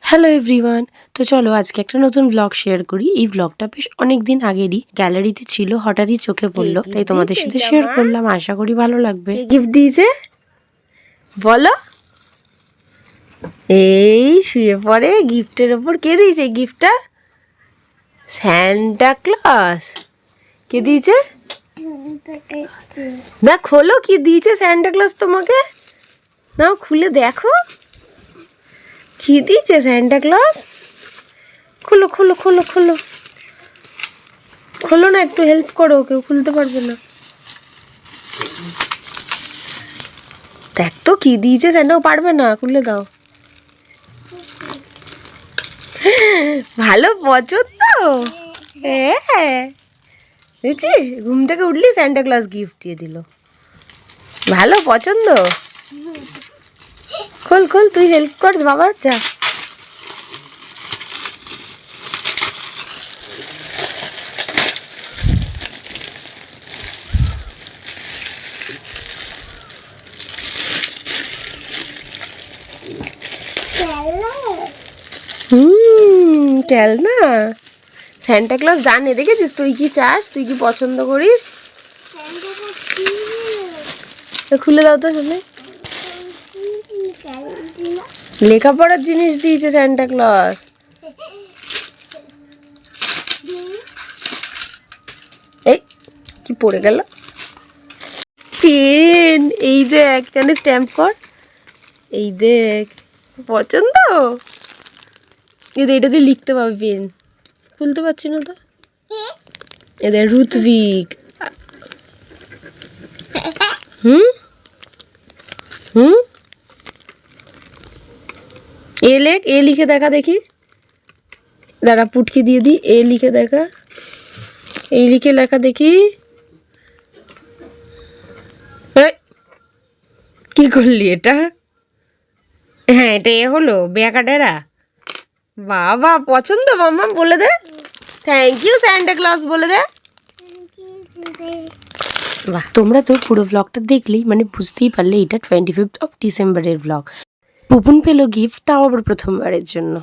Hello everyone, তো চলো আজকে একটা নতুন ব্লগ শেয়ার করি। এই ব্লগটা বেশ অনেক দিন আগেরই, গ্যালারিতে ছিল, হঠাৎই চোখে পড়লো, তাই তোমাদের সাথে শেয়ার করলাম। আশা করি ভালো লাগবে। গিফট দিয়েছে বলো? এই শুয়ে পড়ে গিফটের ওপর। কে দিয়েছে গিফটটা? Santa Claus. কে দিয়েছে? না খোলো, কি দিয়েছে স্যান্টা ক্লজ তোমাকে? নাও খুলে দেখো কি দিয়েছে স্যান্টা ক্লজ। খোলো খোলো খোলো খোলো খোলো না, একটু হেল্প করো, কেউ খুলতে পারবে না। দেখ তো কি দিয়েছে, স্যান্টাও পারবে না, খুলে দাও। ভালো পছন্দ? হ্যাঁ দেখছিস, ঘুম থেকে উঠলি স্যান্টা ক্লজ গিফট দিয়ে দিল। ভালো পছন্দ? খোল খোল, তুই হেল্প কর বাবার, যা। খেলনা স্যান্টা ক্লজ জানে, দেখেছিস তুই কি চাস, তুই কি পছন্দ করিস। খুলে দাও তো শুনে। লেখাপড়ার জিনিস দিয়েছে স্যান্টা ক্লজ। এই কি পড়ে গেল? পেন, এই দেখ, এখানে স্ট্যাম্প কর। এই দেখ, পছন্দ। এটা দিয়ে লিখতে পাবি পেন। খুলতে পারছি না তো। এদের রুতভিক। হুম হুম এ লেখ, এ লিখে দেখা দেখি। দাঁড়া পুটকি দিয়ে দি, এ লিখে দেখা। এই লিখে লেখা দেখি। কি করলি এটা? হ্যাঁ এটা এ হলো বেকাডেরা। বাবা পছন্দ, মাম্মা বলে দে থ্যাংক ইউ স্যান্টা ক্লজ বলে দে। বাহ, তোমরা তো পুরো ব্লগটা দেখলেই মানে বুঝতেই পারলে এটা 25th of ডিসেম্বরের ব্লগ। পুপুন পেলো গিফট, তাও আবার প্রথমবারের জন্য।